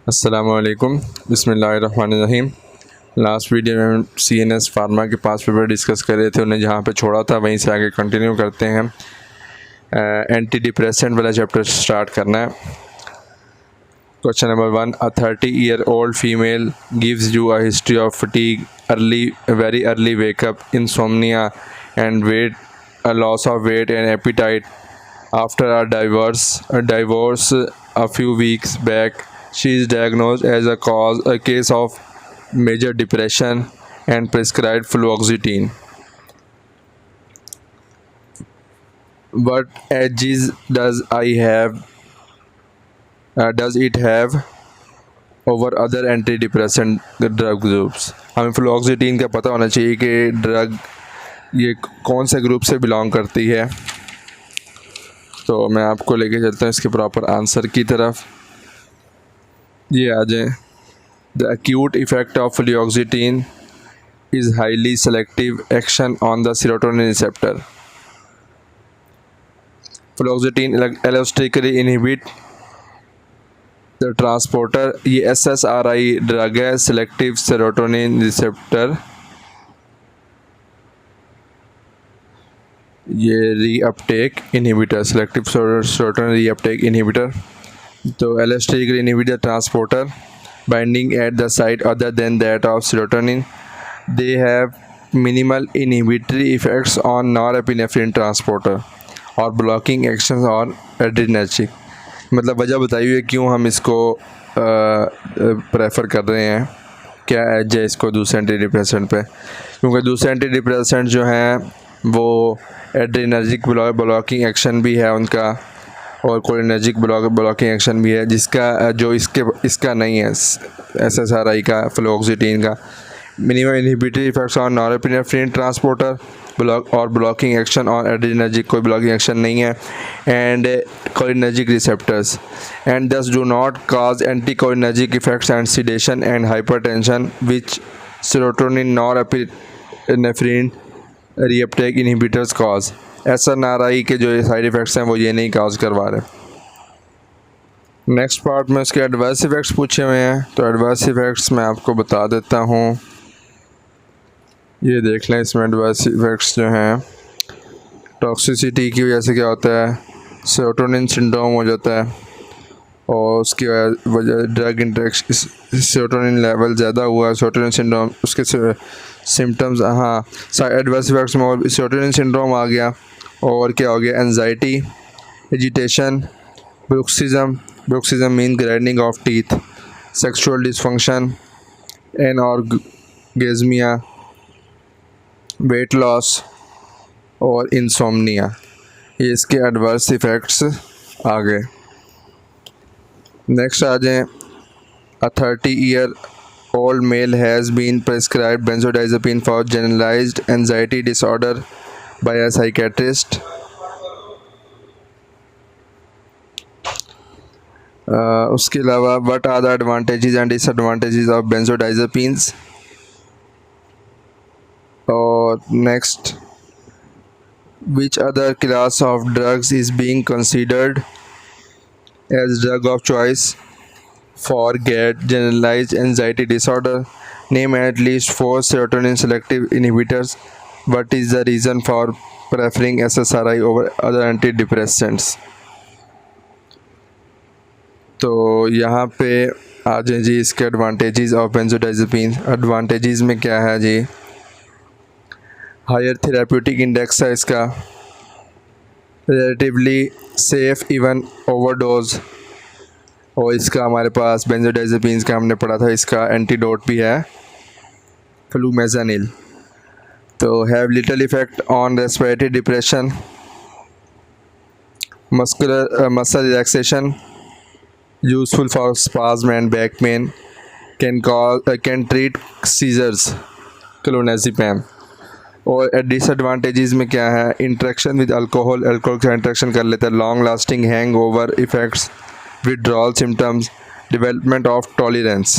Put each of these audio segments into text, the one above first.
अस्सलामुअलैकुम बिस्मिल्लाहिर्रहमानिर्रहीम। Last video में हम CNS फार्मा के 5 पेपर डिस्कस कर रहे थे, उन्हें जहाँ पे छोड़ा था वहीं से आगे कंटिन्यू करते हैं। एंटी डिप्रेसेंट वाला चैप्टर स्टार्ट करना है। Question number 1, a 30-year-old female gives you a history of fatigue, very early wake up, insomnia and weight loss of weight and appetite after a divorce a few weeks back. She is diagnosed as a case of major depression and prescribed fluoxetine. What edges does it have over other antidepressant drug groups? हमें फ्लुओक्सीटीन का पता होना चाहिए कि drug ये कौन से group से बिलोंग करती है। तो मैं आपको लेके चलता हूँ इसके प्रॉपर आंसर की तरफ। ये आ जाए। The acute effect of fluoxetine is highly selective action on the serotonin receptor. Fluoxetine allosteric inhibit the transporter, ये SSRI ड्रग है, selective serotonin receptor, ये reuptake inhibitor, selective serotonin reuptake inhibitor. तो allosteric inhibit the transporter binding at the site other than that of serotonin. They have minimal inhibitory effects on norepinephrine transporter और blocking actions on adrenergic। मतलब वजह बताई हुई है क्यों हम इसको प्रेफर कर रहे हैं, क्या एज है इसको दूसरे एंटी डिप्रेसेंट पे। क्योंकि दूसरे एंटी डिप्रेसेंट जो हैं वो एड्रेनर्जिक ब्लॉकिंग एक्शन भी है उनका और कोलिनर्जिक ब्लॉकिंग एक्शन भी है, जिसका जो इसका नहीं है SSRI का, फ्लुओक्सीटीन का। Minimum inhibitory effects on norepinephrine transporter और ब्लॉकिंग एक्शन ऑन एड्रेनर्जिक, कोई ब्लॉकिंग एक्शन नहीं है, एंड कोलिनर्जिक रिसेप्टर्स एंड दस do not cause anti cholinergic effects and sedation and hypertension which serotonin norepinephrine reuptake inhibitors cause. SNRI के जो side effects हैं वो ये नहीं काज करवा रहे। नेक्स्ट पार्ट में इसके एडवर्स इफ़ेक्ट्स पूछे हुए हैं, तो एडवर्स इफ़ेक्ट्स मैं आपको बता देता हूँ। ये देख लें, इसमें एडवर्स इफ़ेक्ट्स जो हैं, टॉक्सिसिटी की वजह से क्या होता है, सेरोटोनिन सिंड्रोम हो जाता है और उसकी वजह ड्रग इंटरेक्शन, सेरोटोनिन लेवल ज़्यादा हुआ है, सेरोटोनिन सिंड्रोम, उसके सिम्टम्स, हाँ एडवर्स इफेक्ट्स में और सेरोटोनिन सिंड्रोम आ गया। और क्या हो गया, anxiety, agitation, bruxism mean grinding of teeth, sexual dysfunction, anorgasmia, weight loss और इंसोम्निया, ये इसके एडवर्स इफ़ेक्ट्स आ गए। नेक्स्ट आ जाएँ। A 30-year-old male has been prescribed benzodiazepine for generalized anxiety disorder by a psychiatrist. उसके अलावा what are the advantages and disadvantages of benzodiazepines? और next, which other class of drugs is being considered as drug of choice for generalized anxiety disorder? Name at least 4 serotonin selective inhibitors. What is the reason for preferring SSRI over other antidepressants? तो यहाँ पे आ जाए जी इसके advantages of benzodiazepine. Advantages में क्या है जी, higher therapeutic index है इसका, रिलेटिवली सेफ इवन ओवरडोज, और इसका हमारे पास बेंजोडाइजेपिन्स का हमने पढ़ा था, इसका एंटीडोट भी है फ्लूमेज़ानिल। तो have little effect on respiratory depression, muscle relaxation, useful for spasm and back pain, can treat seizures, clonazepam. और डिसएडवांटेजेस में क्या है, इंट्रैक्शन विद अल्कोहल के साथ इंट्रैक्शन कर लेता है, long lasting hang over effects, withdrawal symptoms, development of tolerance।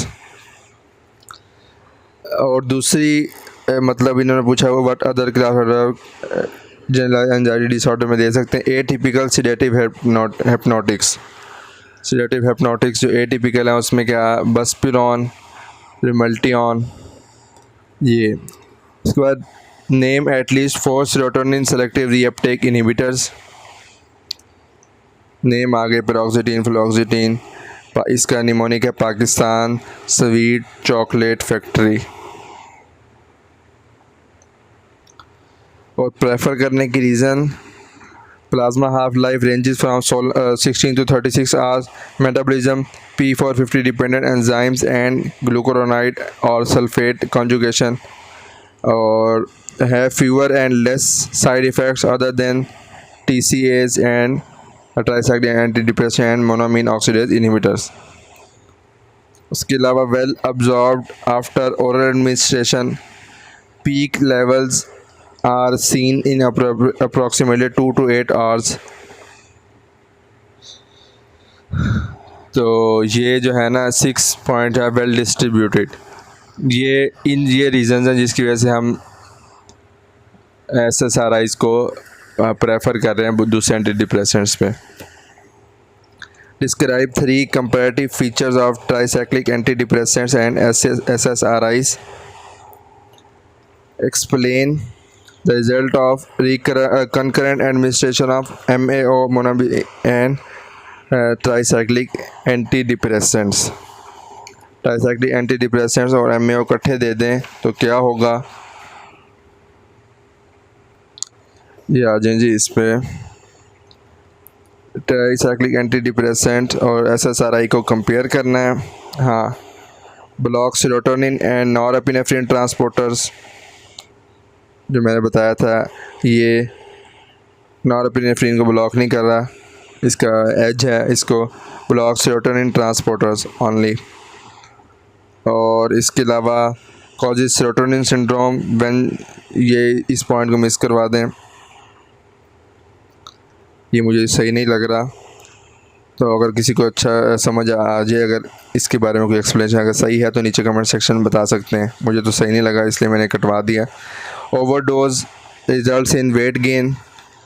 और दूसरी मतलब इन्होंने पूछा हुआ what other class general anxiety disorder में दे सकते हैं, atypical sedative hypnotics, sedative hypnotics जो एटिपिकल है उसमें क्या, बस्पिरॉन, रिमल्टियन, ये। उसके बाद name at least 4 serotonin selective reuptake inhibitors. Name आगे पेरोक्सिटीन, फ्लोक्सिटीन। इसका निमोनिक है पाकिस्तान स्वीट चॉकलेट फैक्ट्री। और प्रेफर करने की reason, plasma half life ranges from 16 to 36 hours, metabolism P450 dependent enzymes and glucuronide और सल्फेट कॉन्जुगेशन, और है fewer and less side effects other than TCAs and tricyclic antidepressant and monoamine oxidase inhibitors. उसके अलावा well absorbed after oral administration, peak levels are seen in approximately 2 to 8 hours. तो ये जो है ना 6 point है वेल डिस्ट्रीब्यूटेड। ये reasons हैं जिसकी वजह से हम SSRIs को प्रेफर कर रहे हैं दूसरे एंटी डिप्रेसेंट्स पे। Describe 3 comparative features of tricyclic anti depressants and SSRIs। Explain the result of concurrent administration of MAO and tricyclic anti depressants. Tricyclic anti depressants और MAO इकट्ठे दे दें तो क्या होगा, ये आ जाए जी इस पे। ट्राइसाइक्लिक एंटी डिप्रेसेंट और SSRI को कंपेयर करना है। हाँ, block serotonin and norepinephrine transporters, जो मैंने बताया था ये नॉरएपिनेफ्रिन को ब्लॉक नहीं कर रहा, इसका एज है, इसको ब्लॉक सेरोटोनिन ट्रांसपोर्टर्स ओनली। और इसके अलावा कॉजेज सेरोटोनिन सिंड्रोम व्हेन, ये इस पॉइंट को मिस करवा दें, ये मुझे सही नहीं लग रहा। तो अगर किसी को अच्छा समझ आ जाए, अगर इसके बारे में कोई एक्सप्लेनेशन अगर सही है तो नीचे कमेंट सेक्शन में बता सकते हैं। मुझे तो सही नहीं लगा इसलिए मैंने कटवा दिया। Overdose results in weight gain,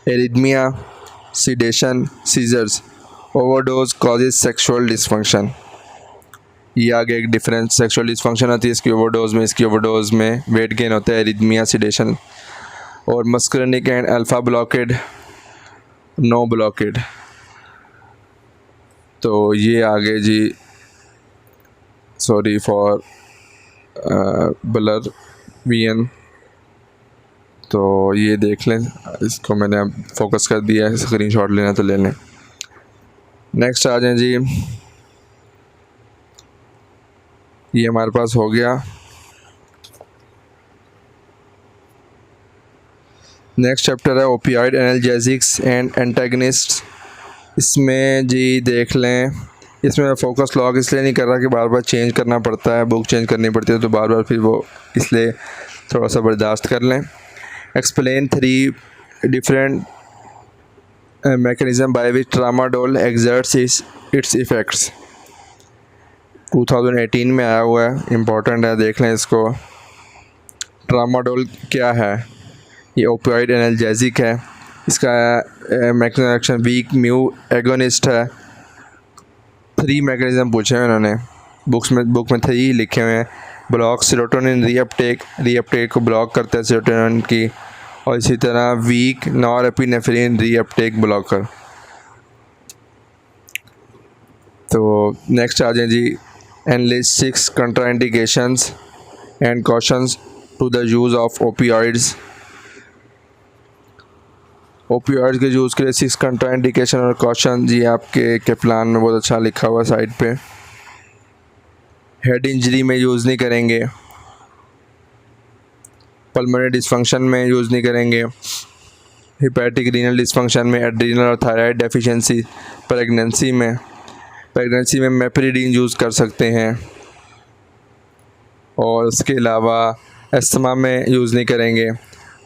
arrhythmia, sedation, seizures. Overdose causes sexual dysfunction. ये आगे एक डिफरेंस, सेक्सुअल डिसफंक्शन होती है इसकी ओवरडोज में, इसकी ओवरडोज में वेट गेन होता है, एरिथमिया, सीडेशन। और muscarinic and alpha blockade, no blockade. तो ये आगे जी, सॉरी फॉर ब्लर वीएन, तो ये देख लें, इसको मैंने अब फोकस कर दिया है, स्क्रीनशॉट लेना तो ले लें। नेक्स्ट आ जाए जी, ये हमारे पास हो गया। नेक्स्ट चैप्टर है ओपियाइड एनाल्जेसिक्स एंड एंटागनिस्ट्स। इसमें जी देख लें, इसमें मैं फोकस लॉग इसलिए नहीं कर रहा कि बार बार चेंज करना पड़ता है, बुक चेंज करनी पड़ती है तो बार बार फिर वो, इसलिए थोड़ा सा बर्दाश्त कर लें। Explain 3 different mechanism by which tramadol exerts it's effects. 2018 में आया हुआ है, इम्पोर्टेंट है, देख लें इसको। ट्रामाडोल क्या है, ये ओपियोइड एनाल्जेसिक है, इसका mechanism action weak mu agonist है। 3 मैकेनिज्म पूछे हैं उन्होंने, बुक में 3 लिखे हुए हैं। ब्लॉक सेरोटोनिन रीअपटेक को ब्लॉक करता है सेरोटोनिन की, और इसी तरह वीक नॉरएपिनेफ्रिन रीअपटेक ब्लॉकर। तो नेक्स्ट आ जाए जी, enlist 6 contraindications and cautions to the use of opioids. Opioids के यूज़ के लिए 6 कंट्राइंडिकेशन और कॉशन जी आपके के प्लान में बहुत अच्छा लिखा हुआ साइड पे। हेड इंजरी में यूज़ नहीं करेंगे, पल्मोनरी डिसफंक्शन में यूज़ नहीं करेंगे, हिपैटिक रीनल डिसफंक्शन में, एड्रीनल और थायराइड डेफिशिएंसी, प्रेगनेंसी में मेप्रिडीन यूज़ कर सकते हैं, और उसके अलावा एस्थमा में यूज़ नहीं करेंगे,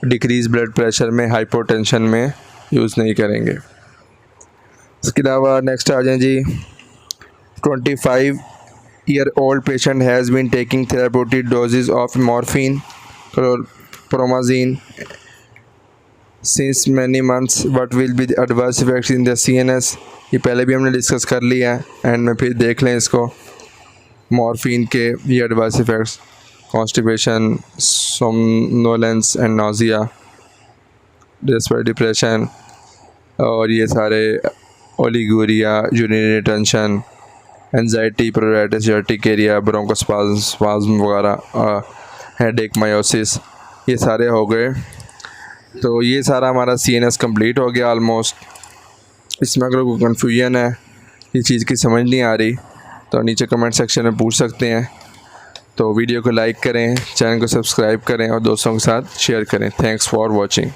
डिक्रीज ब्लड प्रेशर में, हाइपोटेंशन में यूज़ नहीं करेंगे। इसके अलावा नेक्स्ट आ जाए जी, 25-year-old patient has been taking therapeutic doses of morphine, promazine since many months what will be the adverse effects in the CNS, ये पहले भी हमने डिस्कस कर लिया है, एंड में फिर देख लें इसको। मॉर्फिन के ये adverse effects, constipation, somnolence and nausea, depression, और ये सारे oliguria, urinary tension, anxiety, pruritus, urticaria, bronchospasm वगैरह, हेडेक, मायोसिस, ये सारे हो गए। तो ये सारा हमारा CNS कंप्लीट हो गया ऑलमोस्ट। इसमें अगर कोई कन्फ्यूजन है, ये चीज़ की समझ नहीं आ रही, तो नीचे कमेंट सेक्शन में पूछ सकते हैं। तो वीडियो को लाइक करें, चैनल को सब्सक्राइब करें और दोस्तों के साथ शेयर करें। Thanks for watching.